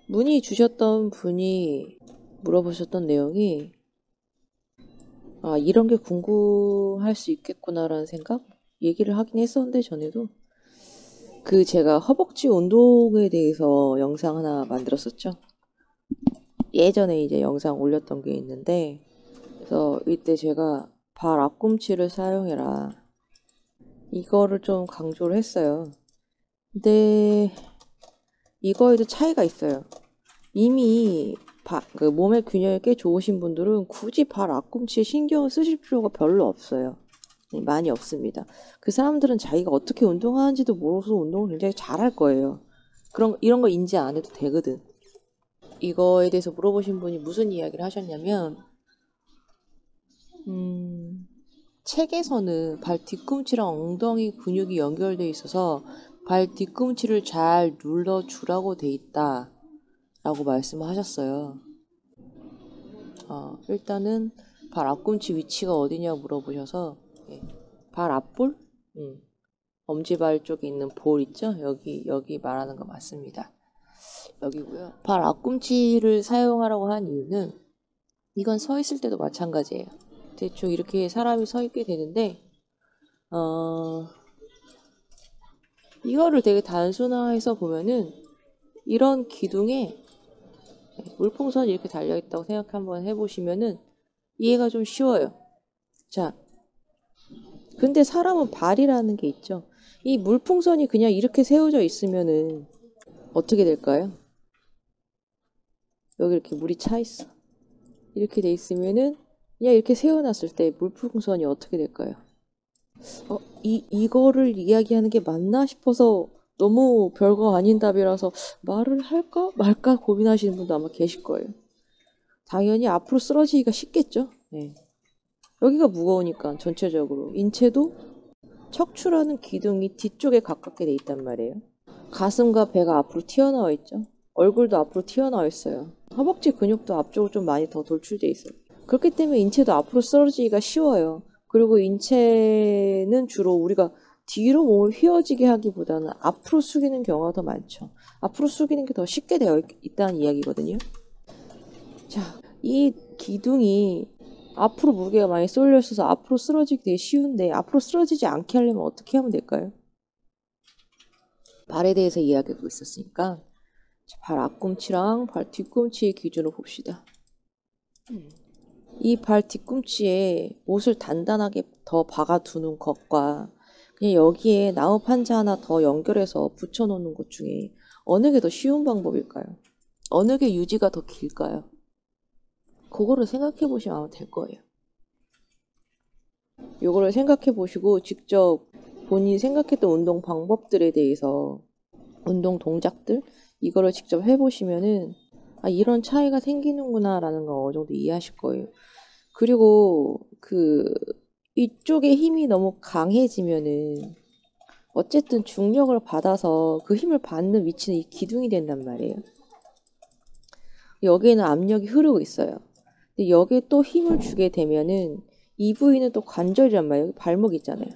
문의 주셨던 분이 물어보셨던 내용이 이런 게 궁금할 수 있겠구나라는 생각? 얘기를 하긴 했었는데 전에도 제가 허벅지 운동에 대해서 영상 하나 만들었었죠. 예전에 이제 영상 올렸던 게 있는데 그래서 이때 제가 발 앞꿈치를 사용해라 이거를 좀 강조를 했어요. 근데 이거에도 차이가 있어요. 이미 몸의 균형이 꽤 좋으신 분들은 굳이 발 앞꿈치에 신경을 쓰실 필요가 별로 없어요. 많이 없습니다. 그 사람들은 자기가 어떻게 운동하는지도 모르서 운동을 굉장히 잘할 거예요. 이런 거 인지 안 해도 되거든. 이거에 대해서 물어보신 분이 무슨 이야기를 하셨냐면 책에서는 발 뒤꿈치랑 엉덩이 근육이 연결되어 있어서 발 뒤꿈치를 잘 눌러주라고 돼 있다 라고 말씀하셨어요. 일단은 발 앞꿈치 위치가 어디냐 물어보셔서 발 앞볼? 엄지발 쪽에 있는 볼 있죠? 여기 말하는 거 맞습니다. 여기고요. 발 앞꿈치를 사용하라고 한 이유는 이건 서 있을 때도 마찬가지예요. 대충 이렇게 사람이 서 있게 되는데 이거를 되게 단순화해서 보면은 이런 기둥에 물풍선이 이렇게 달려있다고 생각 한번 해보시면은 이해가 좀 쉬워요. 자, 근데 사람은 발이라는 게 있죠. 이 물풍선이 그냥 이렇게 세워져 있으면은 어떻게 될까요? 여기 이렇게 물이 차 있어. 이렇게 돼 있으면은 그냥 이렇게 세워놨을 때 물풍선이 어떻게 될까요? 이거를 이야기하는 게 맞나 싶어서 너무 별거 아닌 답이라서 말을 할까 말까 고민하시는 분도 아마 계실 거예요. 당연히 앞으로 쓰러지기가 쉽겠죠. 네. 여기가 무거우니까 전체적으로 인체도 척추라는 기둥이 뒤쪽에 가깝게 돼 있단 말이에요. 가슴과 배가 앞으로 튀어나와 있죠. 얼굴도 앞으로 튀어나와 있어요. 허벅지 근육도 앞쪽으로 좀 많이 더 돌출돼 있어요. 그렇기 때문에 인체도 앞으로 쓰러지기가 쉬워요. 그리고 인체는 주로 우리가 뒤로 몸을 휘어지게 하기보다는 앞으로 숙이는 경우가 더 많죠. 앞으로 숙이는 게 더 쉽게 되어 있다는 이야기거든요. 자, 이 기둥이 앞으로 무게가 많이 쏠려 있어서 앞으로 쓰러지기 되게 쉬운데 앞으로 쓰러지지 않게 하려면 어떻게 하면 될까요? 발에 대해서 이야기하고 있었으니까 발 앞꿈치랑 발 뒤꿈치의 기준으로 봅시다. 이 발 뒤꿈치에 못을 단단하게 더 박아두는 것과 그냥 여기에 나무 판자 하나 더 연결해서 붙여놓는 것 중에 어느 게 더 쉬운 방법일까요? 어느 게 유지가 더 길까요? 그거를 생각해 보시면 아마 될 거예요. 요거를 생각해 보시고 직접 본인이 생각했던 운동 방법들에 대해서 운동 동작들 이거를 직접 해보시면은 이런 차이가 생기는구나 라는 걸 어느 정도 이해하실 거예요. 그리고 이쪽에 힘이 너무 강해지면은 어쨌든 중력을 받아서 그 힘을 받는 위치는 이 기둥이 된단 말이에요. 여기에는 압력이 흐르고 있어요. 근데 여기에 또 힘을 주게 되면은 이 부위는 또 관절이란 말이에요. 발목 있잖아요.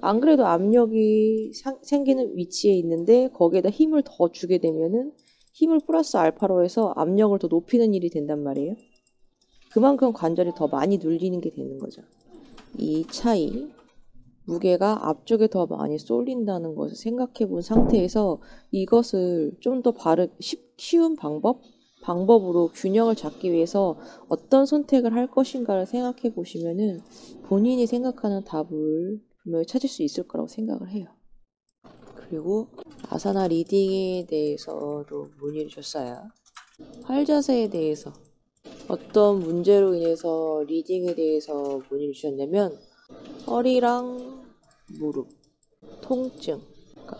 안 그래도 압력이 생기는 위치에 있는데 거기에다 힘을 더 주게 되면은 힘을 플러스 알파로 해서 압력을 더 높이는 일이 된단 말이에요. 그만큼 관절이 더 많이 눌리는 게 되는 거죠. 이 차이, 무게가 앞쪽에 더 많이 쏠린다는 것을 생각해 본 상태에서 이것을 좀 더 쉬운 방법으로 균형을 잡기 위해서 어떤 선택을 할 것인가를 생각해 보시면은 본인이 생각하는 답을 분명히 찾을 수 있을 거라고 생각을 해요. 그리고 아사나 리딩에 대해서도 문의를 줬어요. 활 자세에 대해서 어떤 문제로 인해서 리딩에 대해서 문의를 주셨냐면 허리랑 무릎, 통증.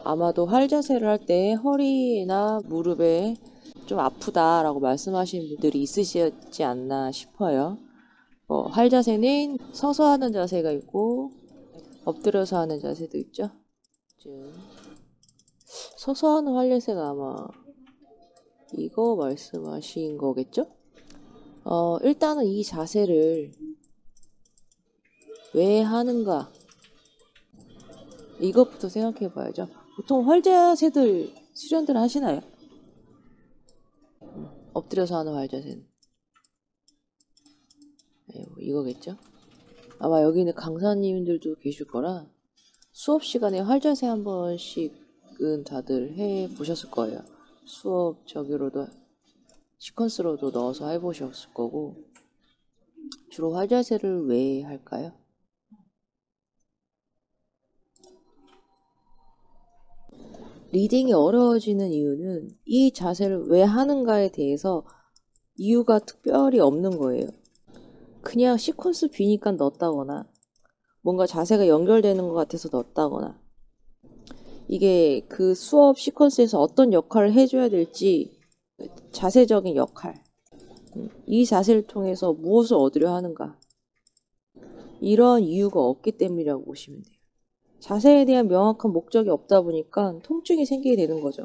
아마도 활 자세를 할 때 허리나 무릎에 좀 아프다라고 말씀하시는 분들이 있으시지 않나 싶어요. 활 자세는 서서 하는 자세가 있고 엎드려서 하는 자세도 있죠. 서서 하는 활 자세가 아마 이거 말씀하신 거겠죠? 일단은 이 자세를 왜 하는가 이것부터 생각해 봐야죠. 보통 활 자세들 수련들 하시나요? 엎드려서 하는 활자세는. 네, 뭐 이거겠죠? 아마 여기는 강사님들도 계실 거라 수업 시간에 활자세 한 번씩은 다들 해 보셨을 거예요. 수업 저기로도 시퀀스로도 넣어서 해 보셨을 거고. 주로 활자세를 왜 할까요? 리딩이 어려워지는 이유는 이 자세를 왜 하는가에 대해서 이유가 특별히 없는 거예요. 그냥 시퀀스 비니까 넣었다거나 뭔가 자세가 연결되는 것 같아서 넣었다거나 이게 그 수업 시퀀스에서 어떤 역할을 해줘야 될지 자세적인 역할, 이 자세를 통해서 무엇을 얻으려 하는가, 이런 이유가 없기 때문이라고 보시면 돼요. 자세에 대한 명확한 목적이 없다 보니까 통증이 생기게 되는 거죠.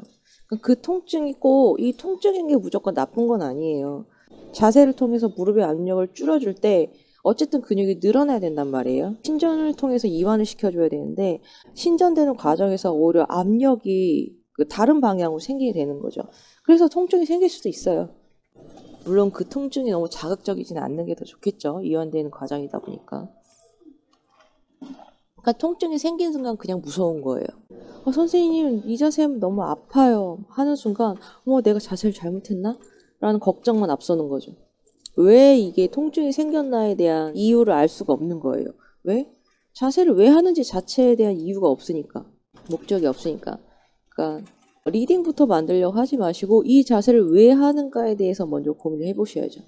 그 통증이 꼭 이 통증인 게 무조건 나쁜 건 아니에요. 자세를 통해서 무릎의 압력을 줄여줄 때 어쨌든 근육이 늘어나야 된단 말이에요. 신전을 통해서 이완을 시켜줘야 되는데 신전되는 과정에서 오히려 압력이 다른 방향으로 생기게 되는 거죠. 그래서 통증이 생길 수도 있어요. 물론 그 통증이 너무 자극적이지는 않는 게 더 좋겠죠. 이완되는 과정이다 보니까. 그러니까 통증이 생긴 순간 그냥 무서운 거예요. 선생님 이 자세 하면 너무 아파요 하는 순간 내가 자세를 잘못했나? 라는 걱정만 앞서는 거죠. 왜 이게 통증이 생겼나에 대한 이유를 알 수가 없는 거예요. 왜? 자세를 왜 하는지 자체에 대한 이유가 없으니까. 목적이 없으니까. 그러니까 리딩부터 만들려고 하지 마시고 이 자세를 왜 하는가에 대해서 먼저 고민을 해보셔야죠.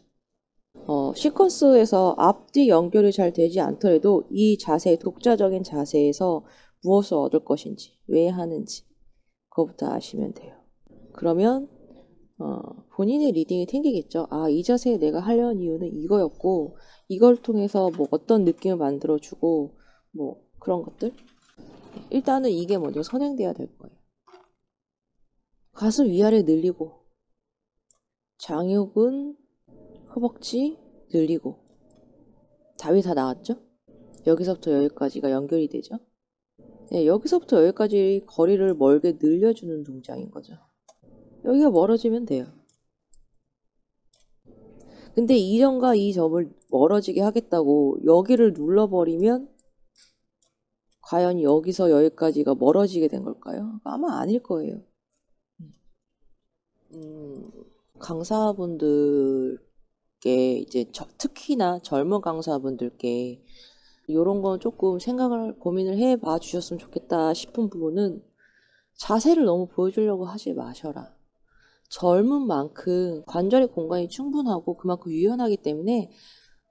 시퀀스에서 앞뒤 연결이 잘 되지 않더라도 이 자세, 독자적인 자세에서 무엇을 얻을 것인지, 왜 하는지 그거부터 아시면 돼요. 그러면 본인의 리딩이 생기겠죠. 이 자세 내가 하려는 이유는 이거였고 이걸 통해서 뭐 어떤 느낌을 만들어주고 뭐 그런 것들. 일단은 이게 먼저 선행돼야 될 거예요. 가슴 위아래 늘리고 장요근 허벅지 늘리고. 답이 다 나왔죠? 여기서부터 여기까지가 연결이 되죠? 네, 여기서부터 여기까지 거리를 멀게 늘려주는 동작인 거죠. 여기가 멀어지면 돼요. 근데 이 점과 이 점을 멀어지게 하겠다고 여기를 눌러버리면 과연 여기서 여기까지가 멀어지게 된 걸까요? 아마 아닐 거예요. 강사분들께 이제 특히나 젊은 강사분들께 이런 건 조금 고민을 해봐 주셨으면 좋겠다 싶은 부분은 자세를 너무 보여주려고 하지 마셔라. 젊은 만큼 관절의 공간이 충분하고 그만큼 유연하기 때문에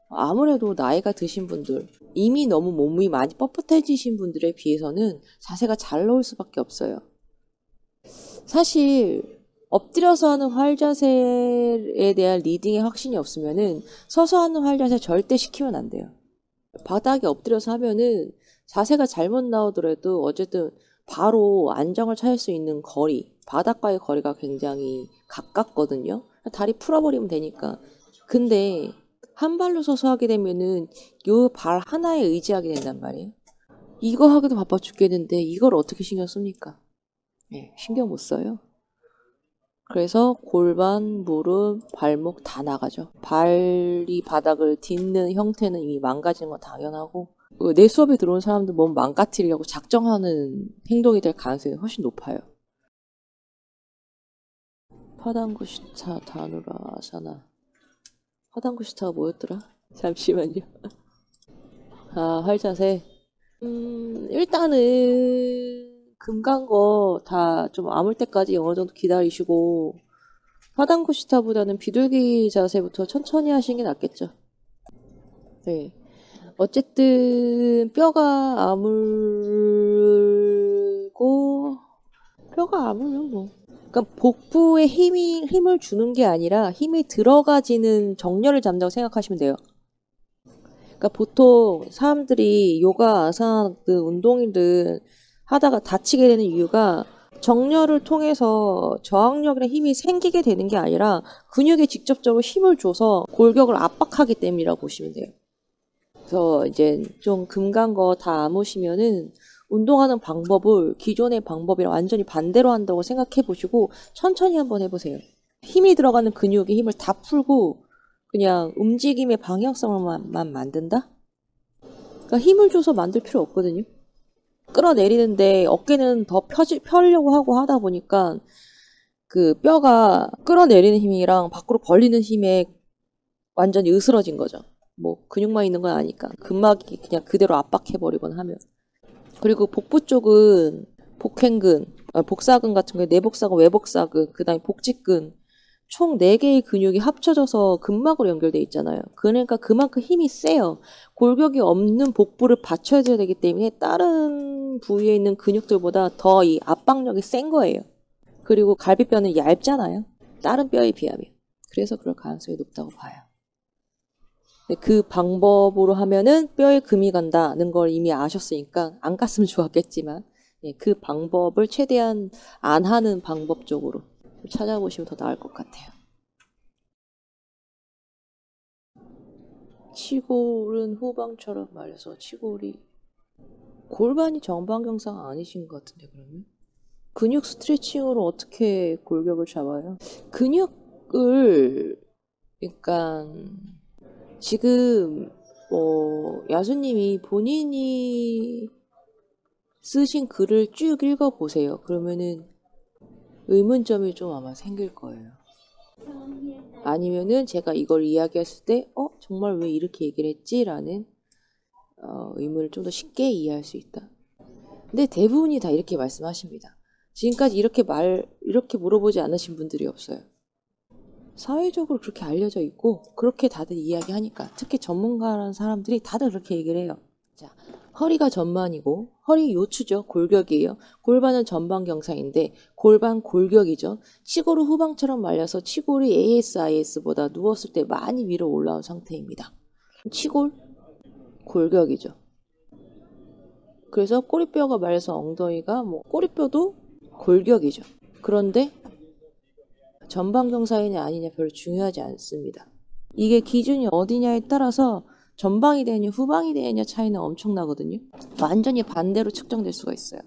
아무래도 나이가 드신 분들, 이미 너무 몸이 많이 뻣뻣해지신 분들에 비해서는 자세가 잘 나올 수밖에 없어요. 사실 엎드려서 하는 활자세에 대한 리딩의 확신이 없으면은 서서 하는 활자세 절대 시키면 안 돼요. 바닥에 엎드려서 하면은 자세가 잘못 나오더라도 어쨌든 바로 안정을 찾을 수 있는 거리, 바닥과의 거리가 굉장히 가깝거든요. 다리 풀어버리면 되니까. 근데 한 발로 서서 하게 되면은 요 발 하나에 의지하게 된단 말이에요. 이거 하기도 바빠 죽겠는데 이걸 어떻게 신경 씁니까? 네, 신경 못 써요. 그래서 골반, 무릎, 발목 다 나가죠. 발이 바닥을 딛는 형태는 이미 망가지는 건 당연하고 내 수업에 들어온 사람들 몸 망가뜨리려고 작정하는 행동이 될 가능성이 훨씬 높아요. 파당구시타 다누라 아사나. 파당구시타가 뭐였더라? 잠시만요. 활자세. 일단은 금간 거 다 좀 아물 때까지 어느 정도 기다리시고 파당구시타보다는 비둘기 자세부터 천천히 하시는 게 낫겠죠. 네. 어쨌든 뼈가 아물고 뼈가 아물면 뭐 그러니까 복부에 힘을 주는 게 아니라 힘이 들어가지는 정렬을 잡는다고 생각하시면 돼요. 그러니까 보통 사람들이 요가, 아사나 운동이든 하다가 다치게 되는 이유가 정렬을 통해서 저항력이나 힘이 생기게 되는 게 아니라 근육에 직접적으로 힘을 줘서 골격을 압박하기 때문이라고 보시면 돼요. 그래서 이제 좀 금간 거 다 아무시면은 운동하는 방법을 기존의 방법이랑 완전히 반대로 한다고 생각해 보시고 천천히 한번 해보세요. 힘이 들어가는 근육의 힘을 다 풀고 그냥 움직임의 방향성만 만든다? 그러니까 힘을 줘서 만들 필요 없거든요. 끌어내리는데 어깨는 더 펴려고 하고 하다 보니까 그 뼈가 끌어내리는 힘이랑 밖으로 벌리는 힘에 완전히 으스러진 거죠. 뭐 근육만 있는 건 아니까 근막이 그냥 그대로 압박해버리거나 하면. 그리고 복부 쪽은 복횡근, 복사근 같은 거에 내복사근, 외복사근, 그 다음에 복직근 총 4개의 근육이 합쳐져서 근막으로 연결돼 있잖아요. 그러니까 그만큼 힘이 세요. 골격이 없는 복부를 받쳐줘야 되기 때문에 다른 부위에 있는 근육들보다 더 이 압박력이 센 거예요. 그리고 갈비뼈는 얇잖아요. 다른 뼈에 비하면. 그래서 그럴 가능성이 높다고 봐요. 그 방법으로 하면은 뼈에 금이 간다는 걸 이미 아셨으니까 안 갔으면 좋았겠지만 그 방법을 최대한 안 하는 방법 쪽으로 찾아보시면 더 나을 것 같아요. 치골은 후방처럼 말해서 치골이 골반이 정방경상 아니신 것 같은데 그러면? 근육 스트레칭으로 어떻게 골격을 잡아요? 근육을 그러니까 지금 야수님이 본인이 쓰신 글을 쭉 읽어보세요. 그러면은 의문점이 좀 아마 생길 거예요. 아니면은 제가 이걸 이야기했을 때 정말 왜 이렇게 얘기를 했지? 라는 의문을 좀 더 쉽게 이해할 수 있다. 근데 대부분이 다 이렇게 말씀하십니다. 지금까지 이렇게 물어보지 않으신 분들이 없어요. 사회적으로 그렇게 알려져 있고 그렇게 다들 이야기하니까 특히 전문가라는 사람들이 다들 그렇게 얘기를 해요. 자, 허리가 전만이고 허리 요추죠. 골격이에요. 골반은 전방경상인데 골반 골격이죠. 치골을 후방처럼 말려서 치골이 ASIS보다 누웠을 때 많이 위로 올라온 상태입니다. 치골 골격이죠. 그래서 꼬리뼈가 말려서 엉덩이가 꼬리뼈도 골격이죠. 그런데 전방경사이냐 아니냐 별로 중요하지 않습니다. 이게 기준이 어디냐에 따라서 전방이 되느냐 후방이 되느냐 차이는 엄청나거든요. 완전히 반대로 측정될 수가 있어요.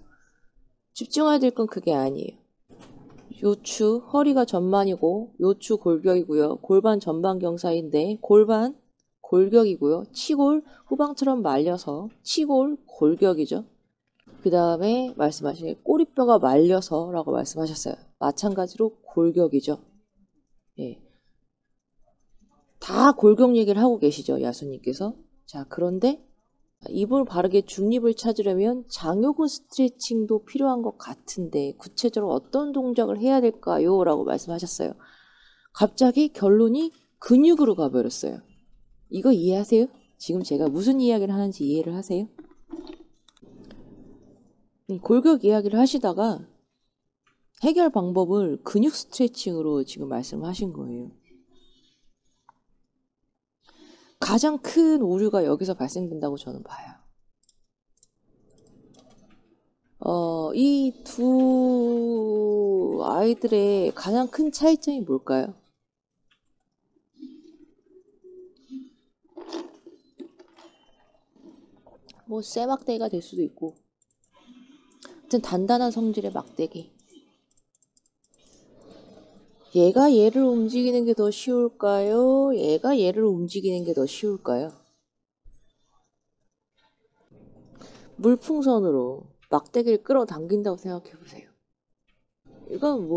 집중해야 될 건 그게 아니에요. 요추, 허리가 전만이고 요추 골격이고요. 골반 전방경사인데 골반 골격이고요. 치골 후방처럼 말려서 치골 골격이죠. 그 다음에 말씀하신 꼬리뼈가 말려서 라고 말씀하셨어요. 마찬가지로 골격이죠. 예. 다 골격 얘기를 하고 계시죠. 야수님께서. 자, 그런데 입을 바르게 중립을 찾으려면 장요근 스트레칭도 필요한 것 같은데 구체적으로 어떤 동작을 해야 될까요? 라고 말씀하셨어요. 갑자기 결론이 근육으로 가버렸어요. 이거 이해하세요? 지금 제가 무슨 이야기를 하는지 이해를 하세요? 골격 이야기를 하시다가 해결 방법을 근육 스트레칭으로 지금 말씀하신 거예요. 가장 큰 오류가 여기서 발생된다고 저는 봐요. 이 두 아이들의 가장 큰 차이점이 뭘까요? 쇠막대기가 될 수도 있고 하여튼 단단한 성질의 막대기. 얘가 얘를 움직이는 게 더 쉬울까요? 얘가 얘를 움직이는 게 더 쉬울까요? 물풍선으로 막대기를 끌어당긴다고 생각해 보세요. 이건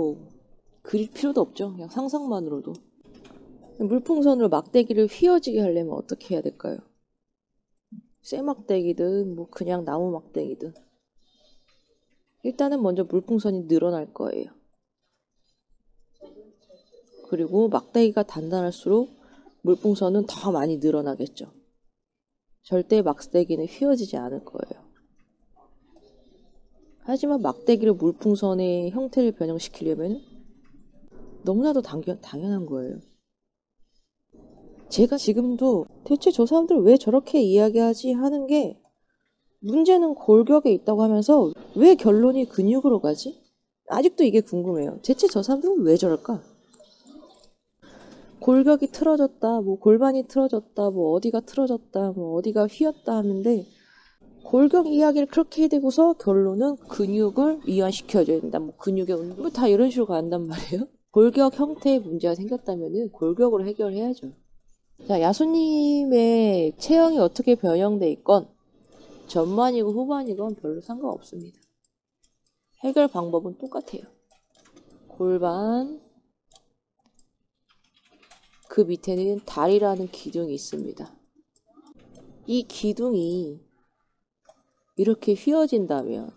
그릴 필요도 없죠. 그냥 상상만으로도. 물풍선으로 막대기를 휘어지게 하려면 어떻게 해야 될까요? 쇠막대기든 그냥 나무 막대기든 일단은 먼저 물풍선이 늘어날 거예요. 그리고 막대기가 단단할수록 물풍선은 더 많이 늘어나겠죠. 절대 막대기는 휘어지지 않을 거예요. 하지만 막대기를 물풍선의 형태를 변형시키려면 너무나도 당연한 거예요. 제가 지금도 대체 저 사람들 왜 저렇게 이야기하지 하는 게 문제는 골격에 있다고 하면서 왜 결론이 근육으로 가지? 아직도 이게 궁금해요. 대체 저 사람들은 왜 저럴까? 골격이 틀어졌다, 골반이 틀어졌다, 어디가 틀어졌다, 어디가 휘었다 하는데 골격 이야기를 그렇게 해대고서 결론은 근육을 이완시켜줘야 된다. 근육의 운동 다 이런 식으로 간단 말이에요. 골격 형태의 문제가 생겼다면은 골격으로 해결해야죠. 자, 야수님의 체형이 어떻게 변형돼 있건 전반이고 후반이건 별로 상관없습니다. 해결 방법은 똑같아요. 골반, 그 밑에는 다리라는 기둥이 있습니다. 이 기둥이 이렇게 휘어진다면,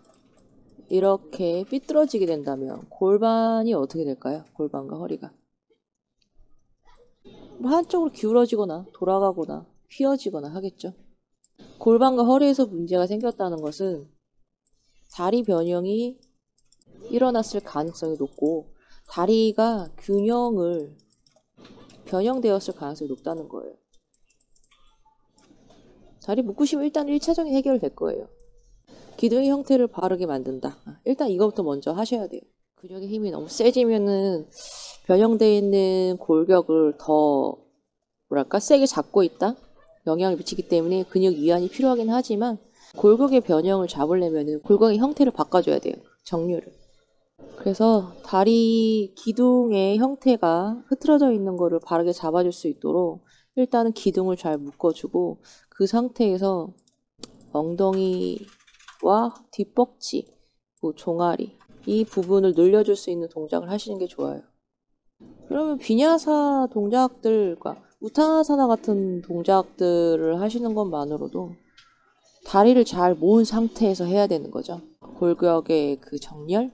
이렇게 삐뚤어지게 된다면 골반이 어떻게 될까요? 골반과 허리가. 한쪽으로 기울어지거나 돌아가거나 휘어지거나 하겠죠. 골반과 허리에서 문제가 생겼다는 것은 다리 변형이 일어났을 가능성이 높고 다리가 변형되었을 가능성이 높다는 거예요. 다리 묶으시면 일단 1차적인 해결될 거예요. 기둥의 형태를 바르게 만든다. 일단 이것부터 먼저 하셔야 돼요. 근육의 힘이 너무 세지면은 변형되어 있는 골격을 더 세게 잡고 있다? 영향을 미치기 때문에 근육 이완이 필요하긴 하지만 골격의 변형을 잡으려면은 골격의 형태를 바꿔줘야 돼요. 정렬을. 그래서 다리 기둥의 형태가 흐트러져 있는 거를 바르게 잡아줄 수 있도록 일단은 기둥을 잘 묶어주고 그 상태에서 엉덩이와 뒷벅지, 종아리 이 부분을 늘려줄 수 있는 동작을 하시는 게 좋아요. 그러면 비냐사 동작들과 우타나사나 같은 동작들을 하시는 것만으로도 다리를 잘 모은 상태에서 해야 되는 거죠. 골격의 그 정렬,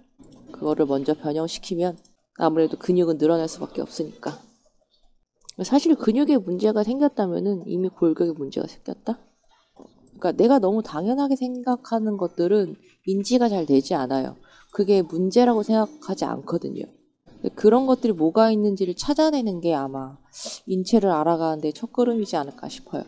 그거를 먼저 변형시키면 아무래도 근육은 늘어날 수밖에 없으니까. 사실 근육에 문제가 생겼다면은 이미 골격에 문제가 생겼다? 그러니까 내가 너무 당연하게 생각하는 것들은 인지가 잘 되지 않아요. 그게 문제라고 생각하지 않거든요. 그런 것들이 뭐가 있는지를 찾아내는 게 아마 인체를 알아가는데 첫걸음이지 않을까 싶어요.